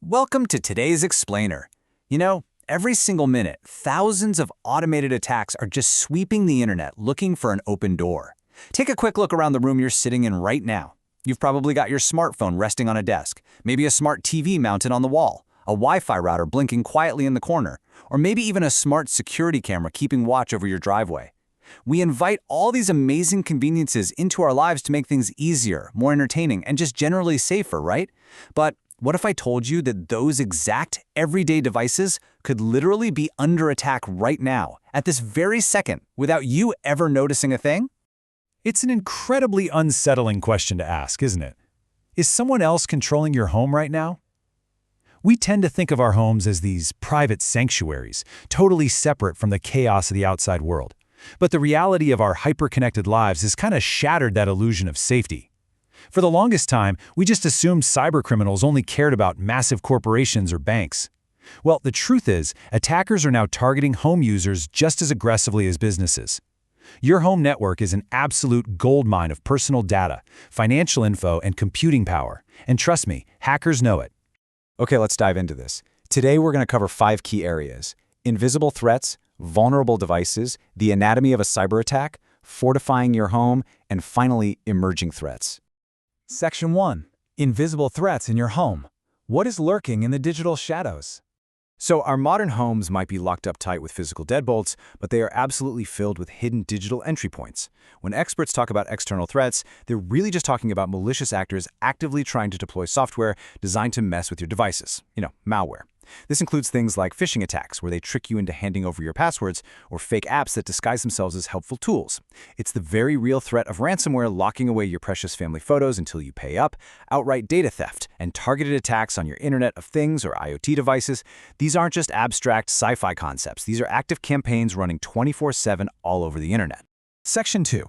Welcome to today's Explainer. Every single minute, thousands of automated attacks are just sweeping the internet looking for an open door. Take a quick look around the room you're sitting in right now. You've probably got your smartphone resting on a desk, maybe a smart TV mounted on the wall, a Wi-Fi router blinking quietly in the corner, or maybe even a smart security camera keeping watch over your driveway. We invite all these amazing conveniences into our lives to make things easier, more entertaining, and just generally safer, right? But what if I told you that those exact everyday devices could literally be under attack right now, at this very second, without you ever noticing a thing? It's an incredibly unsettling question to ask, isn't it? Is someone else controlling your home right now? We tend to think of our homes as these private sanctuaries, totally separate from the chaos of the outside world. But the reality of our hyper-connected lives has kind of shattered that illusion of safety. For the longest time, we just assumed cybercriminals only cared about massive corporations or banks. Well, the truth is, attackers are now targeting home users just as aggressively as businesses. Your home network is an absolute goldmine of personal data, financial info, and computing power. And trust me, hackers know it. Okay, let's dive into this. Today, we're going to cover 5 key areas: invisible threats, vulnerable devices, the anatomy of a cyber attack, fortifying your home, and finally, emerging threats. Section 1. Invisible threats in your home. What is lurking in the digital shadows? So our modern homes might be locked up tight with physical deadbolts, but they are absolutely filled with hidden digital entry points. When experts talk about external threats, they're really just talking about malicious actors actively trying to deploy software designed to mess with your devices. Malware. This includes things like phishing attacks, where they trick you into handing over your passwords, or fake apps that disguise themselves as helpful tools. It's the very real threat of ransomware locking away your precious family photos until you pay up, outright data theft, and targeted attacks on your Internet of Things or IoT devices. These aren't just abstract sci-fi concepts. These are active campaigns running 24/7 all over the Internet. Section 2.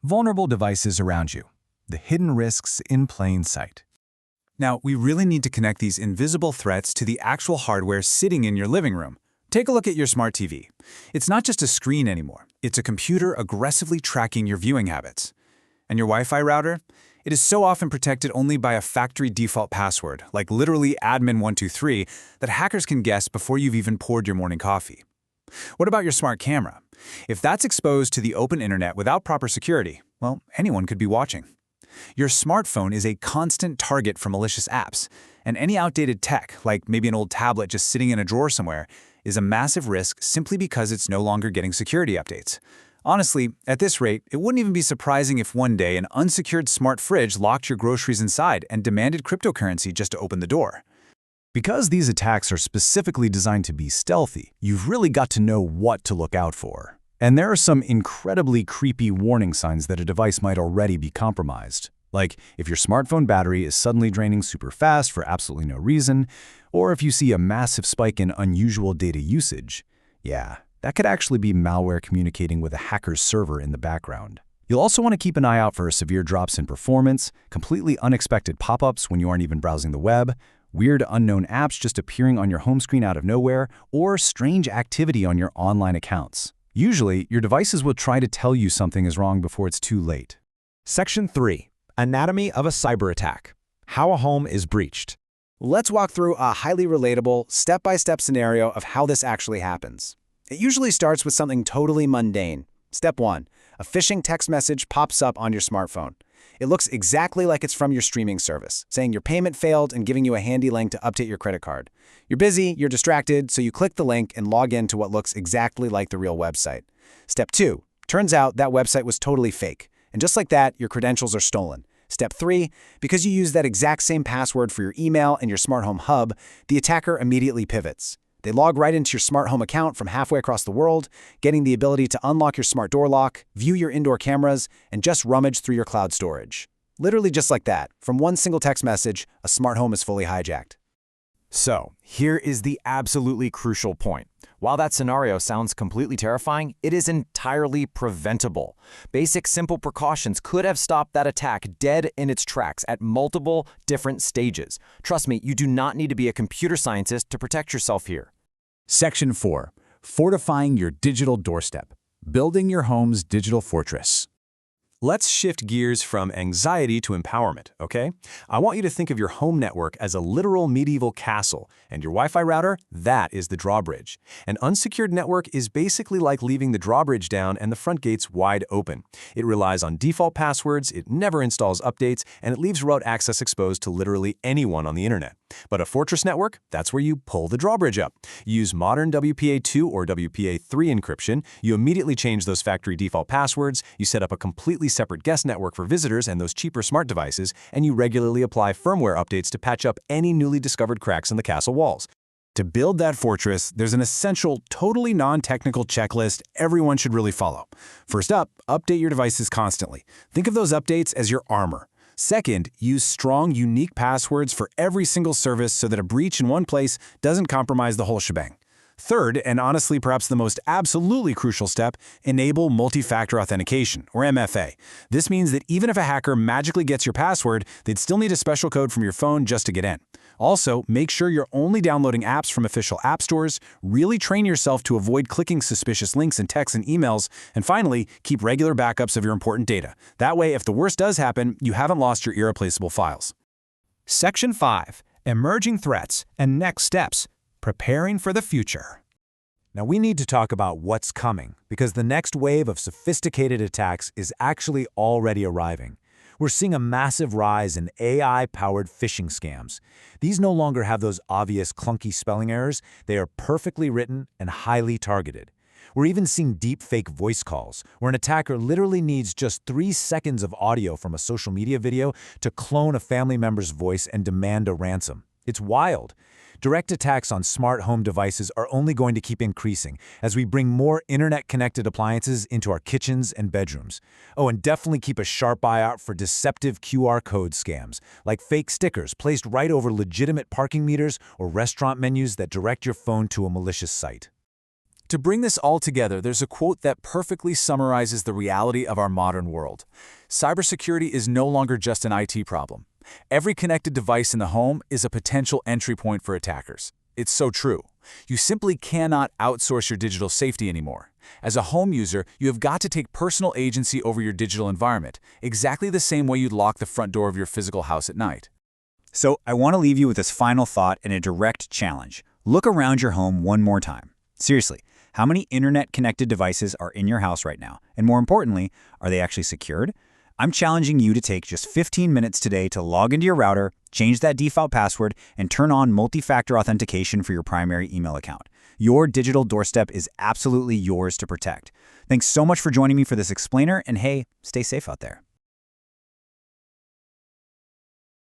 Vulnerable devices around you. The hidden risks in plain sight. Now, we really need to connect these invisible threats to the actual hardware sitting in your living room. Take a look at your smart TV. It's not just a screen anymore. It's a computer aggressively tracking your viewing habits. And your Wi-Fi router? It is so often protected only by a factory default password, like literally admin123, that hackers can guess before you've even poured your morning coffee. What about your smart camera? If that's exposed to the open internet without proper security, well, anyone could be watching. Your smartphone is a constant target for malicious apps, and any outdated tech, like maybe an old tablet just sitting in a drawer somewhere, is a massive risk simply because it's no longer getting security updates. Honestly, at this rate, it wouldn't even be surprising if one day an unsecured smart fridge locked your groceries inside and demanded cryptocurrency just to open the door. Because these attacks are specifically designed to be stealthy, you've really got to know what to look out for. And there are some incredibly creepy warning signs that a device might already be compromised. Like if your smartphone battery is suddenly draining super fast for absolutely no reason, or if you see a massive spike in unusual data usage. Yeah, that could actually be malware communicating with a hacker's server in the background. You'll also want to keep an eye out for severe drops in performance, completely unexpected pop-ups when you aren't even browsing the web, weird unknown apps just appearing on your home screen out of nowhere, or strange activity on your online accounts. Usually, your devices will try to tell you something is wrong before it's too late. Section 3. Anatomy of a cyber attack. How a home is breached. Let's walk through a highly relatable, step-by-step scenario of how this actually happens. It usually starts with something totally mundane. Step 1. A phishing text message pops up on your smartphone. It looks exactly like it's from your streaming service, saying your payment failed and giving you a handy link to update your credit card. You're busy, you're distracted, so you click the link and log in to what looks exactly like the real website. Step 2. Turns out that website was totally fake. And just like that, your credentials are stolen. Step 3. Because you use that exact same password for your email and your smart home hub, the attacker immediately pivots. They log right into your smart home account from halfway across the world, getting the ability to unlock your smart door lock, view your indoor cameras, and just rummage through your cloud storage. Literally just like that, from one single text message, a smart home is fully hijacked. So, here is the absolutely crucial point. While that scenario sounds completely terrifying, it is entirely preventable. Basic, simple precautions could have stopped that attack dead in its tracks at multiple different stages. Trust me, you do not need to be a computer scientist to protect yourself here. Section 4. Fortifying your digital doorstep. Building your home's digital fortress. Let's shift gears from anxiety to empowerment, okay? I want you to think of your home network as a literal medieval castle, and your Wi-Fi router, that is the drawbridge. An unsecured network is basically like leaving the drawbridge down and the front gates wide open. It relies on default passwords, it never installs updates, and it leaves route access exposed to literally anyone on the internet. But a fortress network, that's where you pull the drawbridge up. Use modern WPA2 or WPA3 encryption, you immediately change those factory default passwords, you set up a completely separate guest network for visitors and those cheaper smart devices, and you regularly apply firmware updates to patch up any newly discovered cracks in the castle walls. To build that fortress, there's an essential, totally non-technical checklist everyone should really follow. First up, update your devices constantly. Think of those updates as your armor. Second, use strong, unique passwords for every single service so that a breach in one place doesn't compromise the whole shebang. Third, and honestly perhaps the most absolutely crucial step, enable multi-factor authentication, or MFA. This means that even if a hacker magically gets your password, they'd still need a special code from your phone just to get in. Also, make sure you're only downloading apps from official app stores, really train yourself to avoid clicking suspicious links in texts and emails, and finally, keep regular backups of your important data. That way, if the worst does happen, you haven't lost your irreplaceable files. Section 5. Emerging Threats and Next Steps. Preparing for the future. Now we need to talk about what's coming, because the next wave of sophisticated attacks is actually already arriving. We're seeing a massive rise in AI-powered phishing scams. These no longer have those obvious clunky spelling errors. They are perfectly written and highly targeted. We're even seeing deepfake voice calls, where an attacker literally needs just 3 seconds of audio from a social media video to clone a family member's voice and demand a ransom. It's wild. Direct attacks on smart home devices are only going to keep increasing as we bring more internet-connected appliances into our kitchens and bedrooms. Oh, and definitely keep a sharp eye out for deceptive QR code scams, like fake stickers placed right over legitimate parking meters or restaurant menus that direct your phone to a malicious site. To bring this all together, there's a quote that perfectly summarizes the reality of our modern world. Cybersecurity is no longer just an IT problem. Every connected device in the home is a potential entry point for attackers. It's so true. You simply cannot outsource your digital safety anymore. As a home user, you have got to take personal agency over your digital environment, exactly the same way you'd lock the front door of your physical house at night. So I want to leave you with this final thought and a direct challenge. Look around your home one more time. Seriously, how many internet-connected devices are in your house right now? And more importantly, are they actually secured? I'm challenging you to take just 15 minutes today to log into your router, change that default password, and turn on multi-factor authentication for your primary email account. Your digital doorstep is absolutely yours to protect. Thanks so much for joining me for this explainer, and hey, stay safe out there.